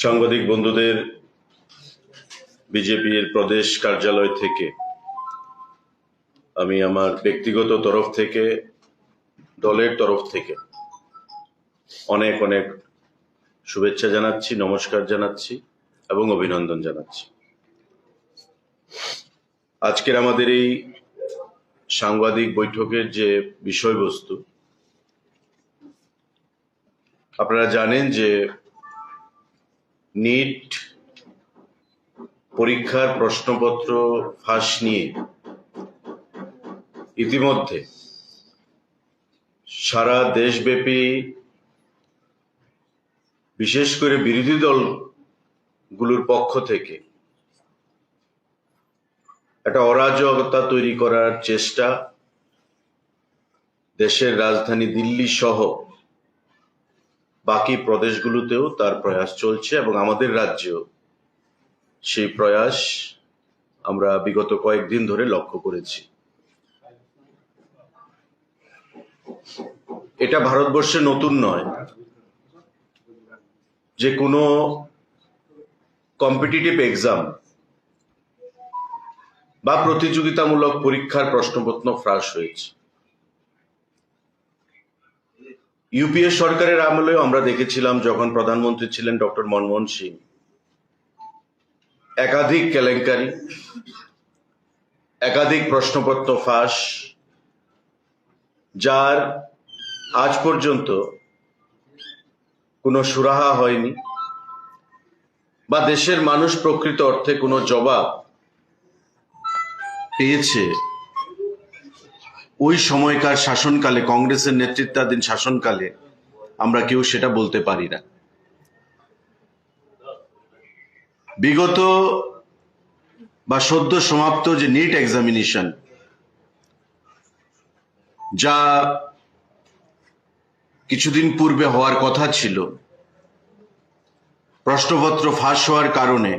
সাংবাদিক বন্ধুদের বিজেপির প্রদেশ কার্যালয় থেকে আমি আমার ব্যক্তিগত তরফ থেকে, দলের তরফ থেকে অনেক অনেক শুভেচ্ছা জানাচ্ছি, নমস্কার জানাচ্ছি এবং অভিনন্দন জানাচ্ছি। আজকের আমাদের এই সাংবাদিক বৈঠকের যে বিষয়বস্তু, আপনারা জানেন যে নিট পরীক্ষার প্রশ্নপত্র ফাঁস নিয়ে ইতিমধ্যে সারা দেশব্যাপী বিশেষ করে বিরোধী দলগুলোর পক্ষ থেকে একটা অরাজকতা তৈরি করার চেষ্টা দেশের রাজধানী দিল্লি সহ বাকি প্রদেশগুলোতেও তার প্রয়াস চলছে এবং আমাদের রাজ্যেও সেই প্রয়াস আমরা বিগত কয়েকদিন ধরে লক্ষ্য করেছি। এটা ভারতবর্ষে নতুন নয় যে কোনো কম্পিটিটিভ এক্সাম বা প্রতিযোগিতামূলক পরীক্ষার প্রশ্নপত্র ফাঁস হয়েছে। ইউপিএ সরকারের আমলেও আমরা দেখেছিলাম, যখন প্রধানমন্ত্রী ছিলেন ডক্টর মনমোহন সিং, একাধিক কেলেঙ্কারি, একাধিক প্রশ্নপত্র ফাঁস, যার আজ পর্যন্ত কোনো সুরাহা হয়নি বা দেশের মানুষ প্রকৃত অর্থে কোনো জবাব পেয়েছে ওই সময়কার শাসনকালে, কংগ্রেসের নেতৃত্বাধীন শাসনকালে, আমরা কেউ সেটা বলতে পারি না। বিগত বা সদ্য সমাপ্ত যে নিট এক্সামিনেশন, যা কিছুদিন পূর্বে হওয়ার কথা ছিল, প্রশ্নপত্র ফাঁস হওয়ার কারণে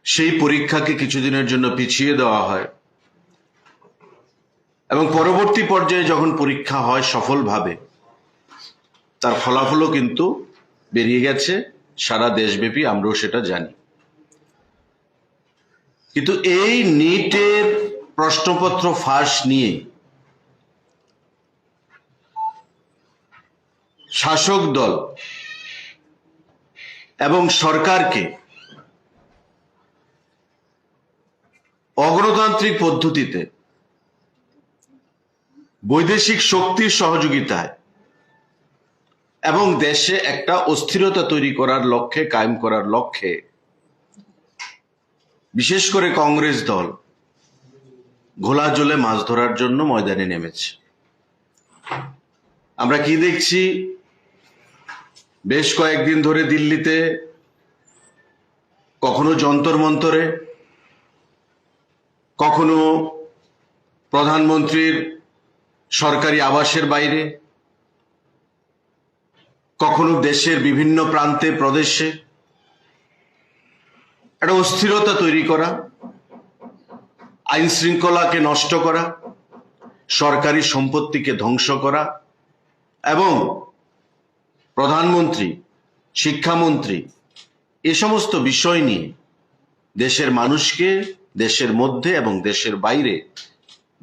সেই পরীক্ষাকে কিছুদিনের জন্য পিছিয়ে দেওয়া হয় এবং পরবর্তী পর্যায়ে যখন পরীক্ষা হয় সফলভাবে, তার ফলাফলও কিন্তু বেরিয়ে গেছে সারা দেশব্যাপী, আমরাও সেটা জানি। কিন্তু এই নিটের প্রশ্নপত্র ফাঁস নিয়ে শাসক দল এবং সরকারকে অগণতান্ত্রিক পদ্ধতিতে বৈদেশিক শক্তির সহযোগিতায় এবং দেশে একটা অস্থিরতা তৈরি করার লক্ষ্যে, কায়েম করার লক্ষ্যে, বিশেষ করে কংগ্রেস দল ঘোলা জলে মাছ ধরার জন্য ময়দানে নেমেছে। আমরা কি দেখছি? বেশ কয়েকদিন ধরে দিল্লিতে কখনো যন্তর মন্তরে, কখনো প্রধানমন্ত্রীর সরকারি আবাসের বাইরে, কখনো দেশের বিভিন্ন প্রান্তে, প্রদেশে একটা অস্থিরতা তৈরি করা, আইন শৃঙ্খলাকে নষ্ট করা, সরকারি সম্পত্তিকে ধ্বংস করা এবং প্রধানমন্ত্রী, শিক্ষামন্ত্রী এ সমস্ত বিষয় নিয়ে দেশের মানুষকে দেশের মধ্যে এবং দেশের বাইরে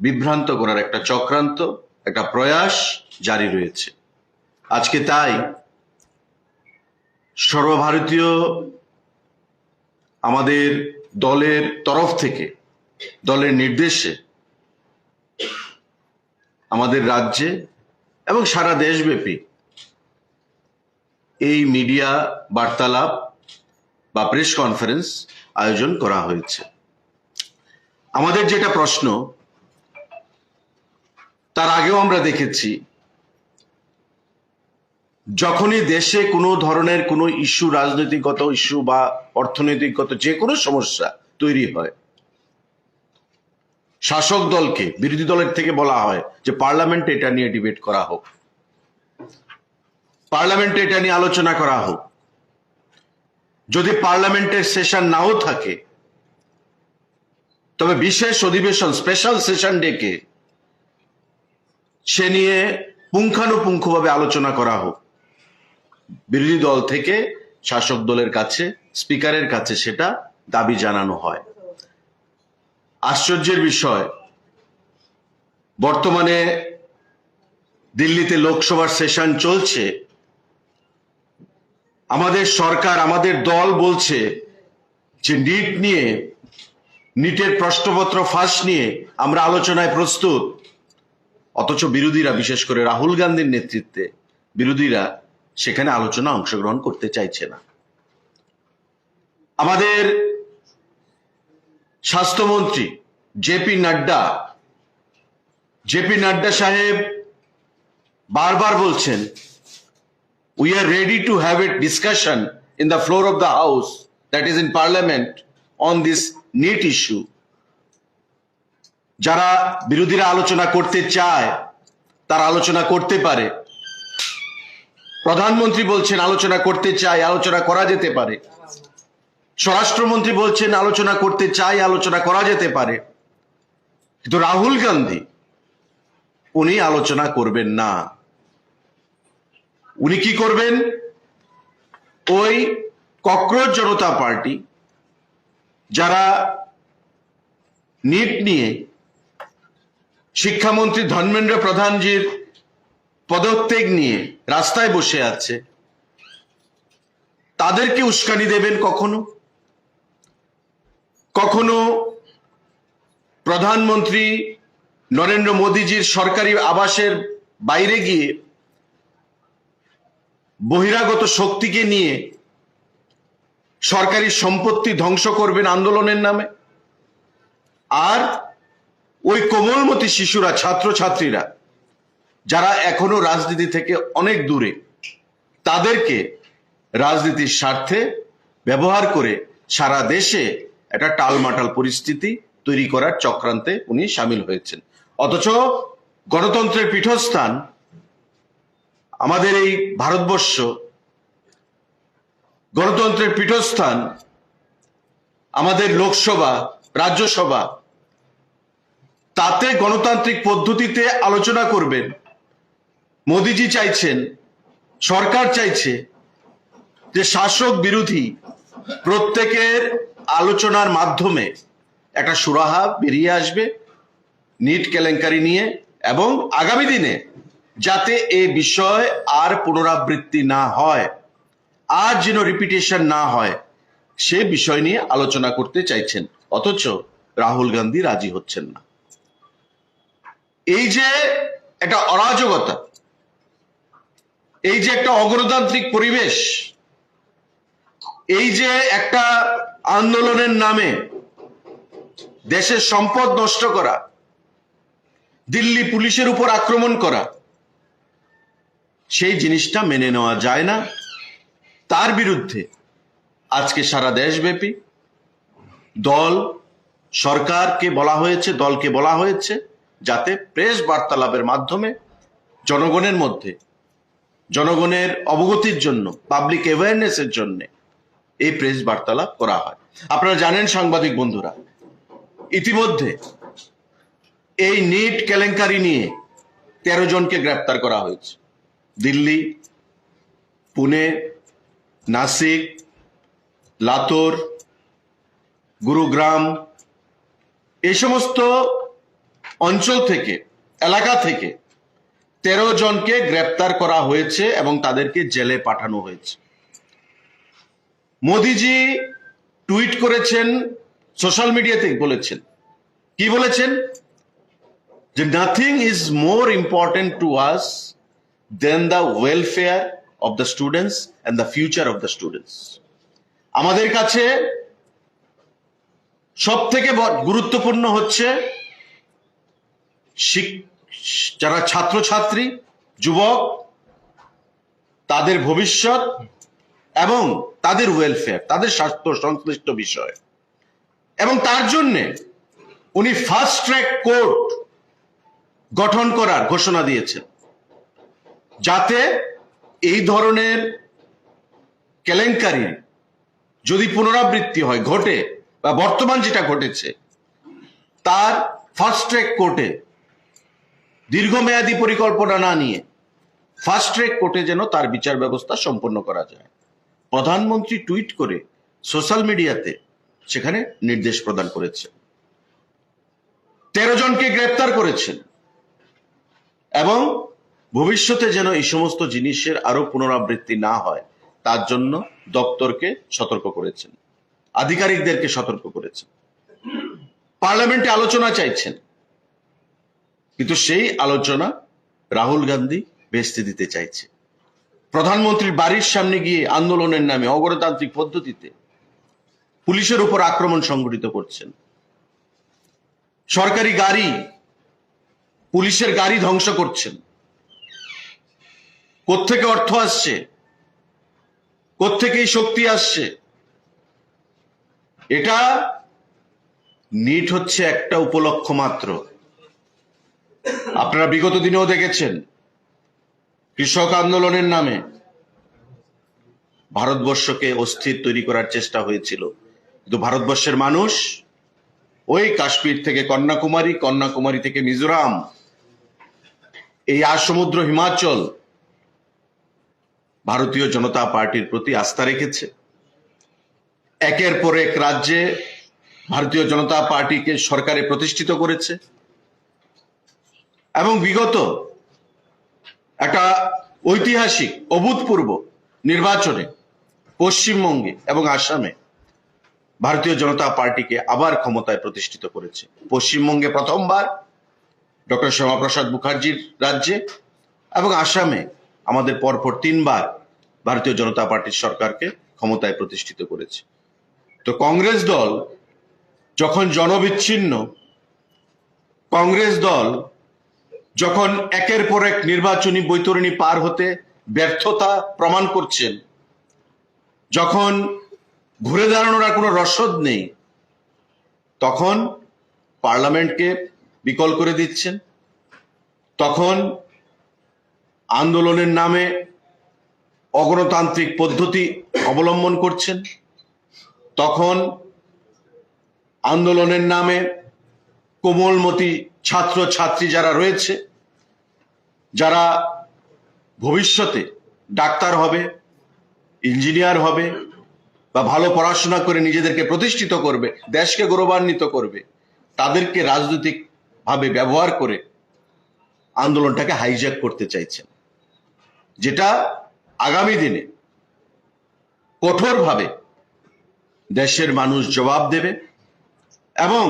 বিভ্রান্ত করার একটা চক্রান্ত, একটা প্রয়াস জারি রয়েছে। আজকে তাই সর্বভারতীয় আমাদের দলের তরফ থেকে, দলের নির্দেশে আমাদের রাজ্যে এবং সারা দেশব্যাপী এই মিডিয়া বার্তালাপ বা প্রেস কনফারেন্স আয়োজন করা হয়েছে। আমাদের যেটা প্রশ্ন, তার আগেও আমরা দেখেছি, যখনই দেশে কোনো ধরনের কোনো ইস্যু, রাজনৈতিকগত ইস্যু বা অর্থনৈতিকগত যে কোনো সমস্যা তৈরি হয়, শাসক দলকে বিরোধী দলের থেকে বলা হয় যে পার্লামেন্টে এটা নিয়ে ডিবেট করা হোক, পার্লামেন্টে এটা নিয়ে আলোচনা করা হোক। যদি পার্লামেন্টের সেশন নাও থাকে, তবে বিশেষ অধিবেশন, স্পেশাল সেশন ডেকে সে নিয়ে পুঙ্খানুপুঙ্খভাবে আলোচনা করা হোক। বিরোধী দল থেকে শাসক দলের কাছে, স্পিকারের কাছে সেটা দাবি জানানো হয়। আশ্চর্যের বিষয়, বর্তমানে দিল্লিতে লোকসভার সেশন চলছে, আমাদের সরকার, আমাদের দল বলছে যে নিটের প্রশ্নপত্র ফাঁস নিয়ে আমরা আলোচনায় প্রস্তুত, অথচ বিরোধীরা, বিশেষ করে রাহুল গান্ধীর নেতৃত্বে বিরোধীরা সেখানে আলোচনা অংশগ্রহণ করতে চাইছে না। আমাদের স্বাস্থ্যমন্ত্রী জেপি নাড্ডা সাহেব বারবার বলছেন, we are ready to have a discussion in the floor of the house, that is in parliament, on this NEET issue. যারা বিরোধীরা আলোচনা করতে চায় তারা আলোচনা করতে পারে। প্রধানমন্ত্রী বলছেন আলোচনা করতে চাই, আলোচনা করা যেতে পারে। স্বরাষ্ট্রমন্ত্রী বলছেন আলোচনা করতে চাই, আলোচনা করা যেতে পারে। কিন্তু রাহুল গান্ধী, উনি আলোচনা করবেন না। উনি কি করবেন? ওই ককরোচ জনতা পার্টি যারা নিট নিয়ে শিক্ষামন্ত্রী ধর্মেন্দ্র প্রধানজির পদত্যাগ নিয়ে রাস্তায় বসে আছে, তাদেরকে উস্কানি দেবেন কখনো কখনো প্রধানমন্ত্রী নরেন্দ্র মোদীজির সরকারি আবাসের বাইরে গিয়ে বহিরাগত শক্তিকে নিয়ে সরকারি সম্পত্তি ধ্বংস করবেন আন্দোলনের নামে। আর ওই কোমলমতি শিশুরা, ছাত্রছাত্রীরা যারা এখনো রাজনীতি থেকে অনেক দূরে, তাদেরকে রাজনীতির স্বার্থে ব্যবহার করে সারা দেশে একটা টালমাটাল পরিস্থিতি তৈরি করার চক্রান্তে উনি সামিল হয়েছেন। অথচ গণতন্ত্রের পীঠস্থান আমাদের এই ভারতবর্ষ, গণতন্ত্রের পীঠস্থান আমাদের লোকসভা, রাজ্যসভা, তাতে গণতান্ত্রিক পদ্ধতিতে আলোচনা করবেন। মোদিজি চাইছেন, সরকার চাইছে যে শাসক বিরোধী প্রত্যেকের আলোচনার মাধ্যমে একটা সুরাহা বেরিয়ে আসবে নিট কেলেঙ্কারি নিয়ে, এবং আগামী দিনে যাতে এ বিষয় আর পুনরাবৃত্তি না হয়, আর যেন রিপিটেশন না হয়, সে বিষয় নিয়ে আলোচনা করতে চাইছেন। অথচ রাহুল গান্ধী রাজি হচ্ছেন না। এই যে একটা অরাজকতা, এই যে একটা অগণতান্ত্রিক পরিবেশ, এই যে একটা আন্দোলনের নামে দেশের সম্পদ নষ্ট করা, দিল্লি পুলিশের উপর আক্রমণ করা, সেই জিনিসটা মেনে নেওয়া যায় না। তার বিরুদ্ধে আজকে সারা দেশব্যাপী সরকারকে বলা হয়েছে, দলকে বলা হয়েছে যাতে প্রেস বার্তালাপের মাধ্যমে জনগণের মধ্যে, জনগণের অবগতির জন্য, পাবলিক অ্যাওয়ারনেসের জন্য এই প্রেস বার্তালাপ করা হয়। আপনারা জানেন সাংবাদিক বন্ধুরা, ইতিমধ্যে এই নিট কেলেঙ্কারি নিয়ে 13 জনকে গ্রেপ্তার করা হয়েছে। দিল্লি, পুনে, নাসিক, লাতোর, গুরুগ্রাম, এই সমস্ত অঞ্চল থেকে, এলাকা থেকে 13 জনকে গ্রেপ্তার করা হয়েছে এবং তাদেরকে জেলে পাঠানো হয়েছে। মোদিজি টুইট করেছেন, সোশ্যাল মিডিয়াতে বলেছেন, কি বলেছেন? যে nothing is more important to us than the welfare of the students and the future of the students. আমাদের কাছে সব থেকে গুরুত্বপূর্ণ হচ্ছে যারা ছাত্রছাত্রী, যুবক, তাদের ভবিষ্যৎ এবং তাদের ওয়েলফেয়ার, তাদের স্বাস্থ্য সংশ্লিষ্ট বিষয়। এবং তার জন্য উনি ফাস্ট ট্র্যাক কোর্ট গঠন করার ঘোষণা দিয়েছেন, যাতে এই ধরনের কেলেঙ্কারি যদি পুনরাবৃত্তি হয়, ঘটে, বা বর্তমান যেটা ঘটেছে, তার ফাস্ট ট্র্যাক কোর্টে দীর্ঘমেয়াদী পরিকল্পনা না নিয়ে ফাস্ট ট্র্যাক কোর্টে যেন তার বিচার ব্যবস্থা সম্পন্ন করা যায়। প্রধানমন্ত্রী টুইট করে সোশ্যাল মিডিয়াতে সেখানে নির্দেশ প্রদান করেছেন। 13 জনকে গ্রেপ্তার করেছেন এবং ভবিষ্যতে যেন এই সমস্ত জিনিসের আরো পুনরাবৃত্তি না হয় তার জন্য দপ্তরকে সতর্ক করেছেন, আধিকারিকদেরকে সতর্ক করেছেন। পার্লামেন্টে আলোচনা চাইছেন, কিন্তু সেই আলোচনা রাহুল গান্ধী ভেস্তে দিতে চাইছে। প্রধানমন্ত্রীর বাড়ির সামনে গিয়ে আন্দোলনের নামে অগণতান্ত্রিক পদ্ধতিতে পুলিশের উপর আক্রমণ সংঘটিত করছেন। সরকারি গাড়ি, পুলিশের গাড়ি ধ্বংস করছেন। কোত্থেকে অর্থ আসছে, কোত্থেকে এই শক্তি আসছে? এটা নিট হচ্ছে একটা উপলক্ষ মাত্র। আপনারা বিগত দিনেও দেখেছেন কৃষক আন্দোলনের নামে ভারতবর্ষকে অস্থির তৈরি করার চেষ্টা হয়েছিল, কিন্তু ভারতবর্ষের মানুষ ওই কাশ্মীর থেকে কন্যাকুমারী, কন্যাকুমারী থেকে মিজোরাম, এই সমুদ্র হিমাচল ভারতীয় জনতা পার্টির প্রতি আস্থা রেখেছে। একের পর এক রাজ্যে ভারতীয় জনতা পার্টিকে সরকারে প্রতিষ্ঠিত করেছে এবং বিগত একটা ঐতিহাসিক অভূতপূর্ব নির্বাচনে পশ্চিমবঙ্গে এবং আসামে ভারতীয় জনতা পার্টিকে আবার ক্ষমতায় প্রতিষ্ঠিত করেছে। পশ্চিমবঙ্গে প্রথমবার ডক্টর শ্যামাপ্রসাদ মুখার্জির রাজ্যে এবং আসামে আমাদের পরপর 3 বার ভারতীয় জনতা পার্টির সরকারকে ক্ষমতায় প্রতিষ্ঠিত করেছে। তো কংগ্রেস দল যখন জনবিচ্ছিন্ন, কংগ্রেস দল যখন একের পর এক নির্বাচনী বৈতরণী পার হতে ব্যর্থতা প্রমাণ করছেন, যখন ঘুরে দাঁড়ানোর আর কোনো রসদ নেই, তখন পার্লামেন্টকে বিকল করে দিচ্ছেন, তখন আন্দোলনের নামে অগণতান্ত্রিক পদ্ধতি অবলম্বন করছেন, তখন আন্দোলনের নামে কোমলমতি ছাত্র ছাত্রী যারা রয়েছে, যারা ভবিষ্যতে ডাক্তার হবে, ইঞ্জিনিয়ার হবে বা ভালো পড়াশোনা করে নিজেদেরকে প্রতিষ্ঠিত করবে, দেশকে গৌরবান্বিত করবে, তাদেরকে রাজনৈতিক ভাবে ব্যবহার করে আন্দোলনটাকে হাইজ্যাক করতে চাইছেন, যেটা আগামী দিনে কঠোরভাবে দেশের মানুষ জবাব দেবে এবং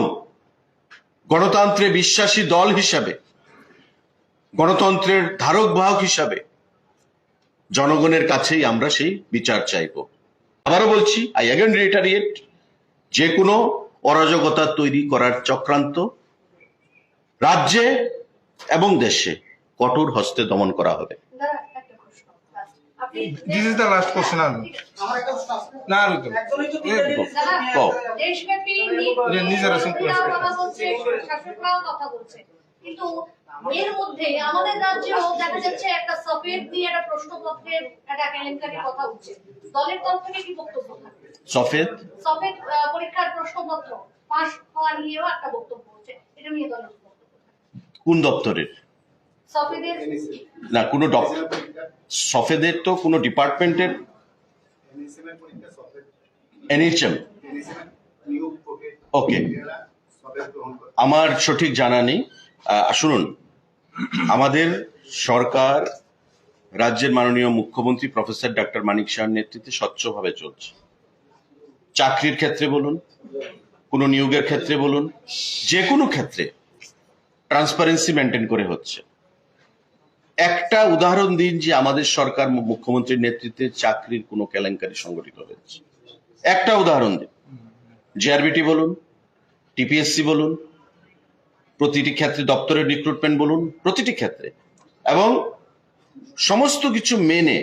গণতন্ত্রে বিশ্বাসী দল হিসাবে, গণতন্ত্রের ধারক বাহক হিসাবে জনগণের কাছেই আমরা সেই বিচার চাইব। আবারও বলছি, আই অ্যাগেন রিটারিয়েট, যে কোনো অরাজকতা তৈরি করার চক্রান্ত রাজ্যে এবং দেশে কঠোর হস্তে দমন করা হবে। This is the last question. না রুদ্র দেশব্যাপী নিজেরা সিম্পল কথা বলছে, কিন্তু এর মধ্যে আমাদের রাজ্যেও দেখা যাচ্ছে একটা সফেদ দিয়ে একটা প্রশ্নপত্রের একটা কেলেঙ্কারির কথা উঠছে। দলের তরফ থেকে কি বক্তব্য থাকবে? সফেদ পরীক্ষার প্রশ্নপত্র পাস হওয়া নিয়েও একটা বক্তব্য হচ্ছে, এটা নিয়ে দলের বক্তব্য কোন দপ্তরের? সফেদের না, কোনো সফেদের তো কোনো ডিপার্টমেন্টের এনএইচএম। ওকে, আমার সঠিক জানা নেই। শুনুন, আমাদের সরকার রাজ্যের মাননীয় মুখ্যমন্ত্রী প্রফেসর ডক্টর মানিক শাহর নেতৃত্বে স্বচ্ছভাবে চলছে। চাকরির ক্ষেত্রে বলুন, কোনো নিয়োগের ক্ষেত্রে বলুন, যে কোনো ক্ষেত্রে ট্রান্সপারেন্সি মেনটেন করে হচ্ছে। একটা উদাহরণ দিন যে আমাদের সরকার মুখ্যমন্ত্রীর নেতৃত্বে চাকরির কোনো কেলেঙ্কারি সংগঠিত হয়েছে, একটা উদাহরণ দিন। জিআরবিটি বলুন, টিপিএসসি বলুন, প্রতিটি ক্ষেত্রে দপ্তরের রিক্রুটমেন্ট বলুন, প্রতিটি ক্ষেত্রে, এবং সমস্ত কিছু মেনে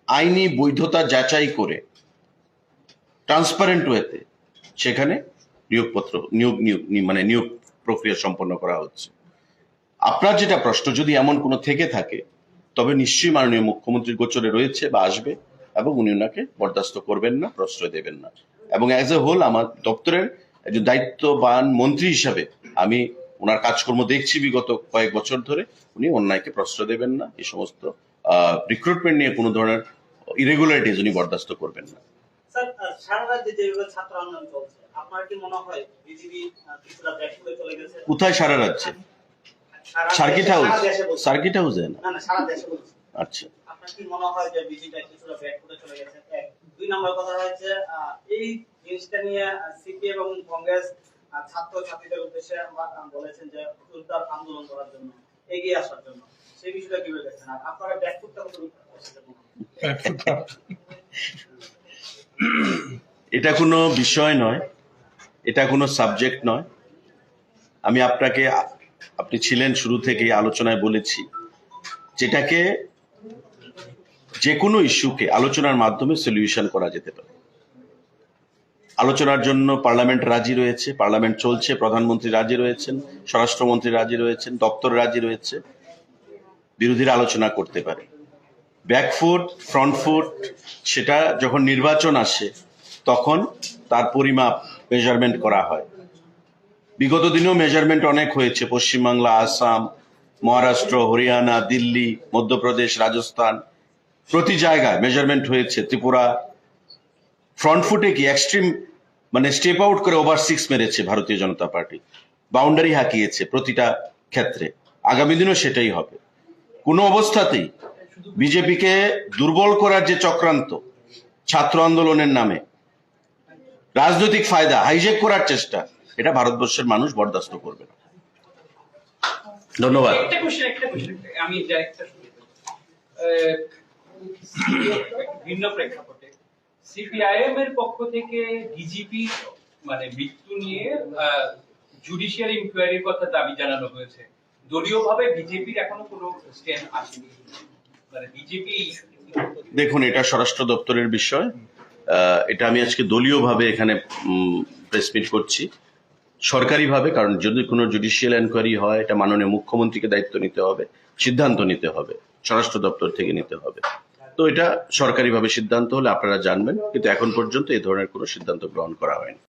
আইনি বৈধতা যাচাই করে ট্রান্সপারেন্ট ওয়েতে সেখানে নিয়োগ প্রক্রিয়া সম্পন্ন করা হচ্ছে। আপনার যেটা প্রশ্ন, যদি এমন কোনো থেকে থাকে তবে নিশ্চয়ই মাননীয় মুখ্যমন্ত্রীর গোচরে রয়েছে বা আসবে, এবং উনি ওনাকে বরদাস্ত করবেন না, প্রশ্রয় দেবেন না। এবং অ্যাজ এ হোল আমার দপ্তরের একজন দায়িত্ববান মন্ত্রী হিসাবে আমি ওনার কাজকর্ম দেখছি বিগত কয়েক বছর ধরে, উনি অন্যায়কে প্রশ্রয় দেবেন না, এই সমস্ত রিক্রুটমেন্ট নিয়ে কোনো ধরনের ইরেগুলারিটিজ উনি বরদাস্ত করবেন না। স্যার, সারা রাজ্যে যেভাবে ছাত্র আন্দোলন চলছে, আপনার কি মনে হয় বিজেপি কিছুটা ব্যাক করে চলে গেছে? কোথায় সারা রাজ্যে? সারা সার্কিট দেশে- হাউস? সারা দেশে বলছি। সার্কিট হাউসে না? না না, সারা দেশে বলছি। আচ্ছা, আপনার কি মনে হয় যে বিজেপি কিছুটা ব্যাক করে চলে গেছে? এক। দুই নম্বর কথা হচ্ছে, এই জিনিসটা নিয়ে সিপিএম এবং কংগ্রেস ছাত্র ছাত্রীদের উদ্দেশ্যে বলেছেন যে জোরদার আন্দোলন করার জন্য, এগিয়ে আসার জন্য। সেই বিষয়টা কিভাবে দেখছেন? আর আপনারা ব্যাক করতে কত এটা কোনো বিষয় নয়, এটা কোনো সাবজেক্ট নয়। আমি আপনাকে, আপনি ছিলেন শুরু থেকে আলোচনায় বলেছি, যেটাকে যে কোনো ইস্যুকে আলোচনার মাধ্যমে সলিউশন করা যেতে পারে। আলোচনার জন্য পার্লামেন্ট রাজি রয়েছে, পার্লামেন্ট চলছে, প্রধানমন্ত্রী রাজি রয়েছেন, স্বরাষ্ট্রমন্ত্রী রাজি রয়েছেন, দপ্তর রাজি রয়েছে, বিরোধীরা আলোচনা করতে পারে। ব্যাকফুট, ফ্রন্টফুট, সেটা যখন নির্বাচন আসে তখন তার পরিমাপ, মেজারমেন্ট করা হয়। বিগত দিনেও মেজারমেন্ট অনেক হয়েছে, পশ্চিমবাংলা, আসাম, মহারাষ্ট্র, হরিয়ানা, দিল্লি, মধ্যপ্রদেশ, রাজস্থান, প্রতি জায়গায় মেজারমেন্ট হয়েছে। ত্রিপুরা ফ্রন্টফুটে কি এক্সট্রিম, মানে স্টেপ আউট করে ওভার 6 মেরেছে ভারতীয় জনতা পার্টি, বাউন্ডারি হাঁকিয়েছে প্রতিটা ক্ষেত্রে। আগামী দিনও সেটাই হবে। কোনো অবস্থাতেই বিজেপিকে দুর্বল করার যে চক্রান্ত, ছাত্র আন্দোলনের নামে রাজনৈতিক ফায়দা হাইজ্যাক করার চেষ্টা, এটা ভারতবর্ষের মানুষ বরদাস্ত করবে না। ধন্যবাদ। একটা কোশ্চেন আমি একটা ভিন্ন প্রেক্ষাপটে সিপিআইএম এর পক্ষ থেকে ডিজিপি মানে মৃত্যু নিয়ে জুডিশিয়াল ইনকোয়ারির কথা দাবি জানানো হয়েছে। দলীয়ভাবে বিজেপির এখনো কোনো স্ট্যান্ড আসেনি, মানে বিজেপি। দেখুন, এটা স্বরাষ্ট্র দপ্তরের বিষয়। এটা আমি আজকে দলীয়ভাবে এখানে প্রেস মিট করছি, সরকারিভাবে। কারণ যদি কোনো জুডিশিয়াল এনকোয়ারি হয়, এটা মাননীয় মুখ্যমন্ত্রীকে দায়িত্ব নিতে হবে, সিদ্ধান্ত নিতে হবে, স্বরাষ্ট্র দপ্তর থেকে নিতে হবে। তো এটা সরকারিভাবে সিদ্ধান্ত হলে আপনারা জানবেন, কিন্তু এখন পর্যন্ত এই ধরনের কোনো সিদ্ধান্ত গ্রহণ করা হয়নি।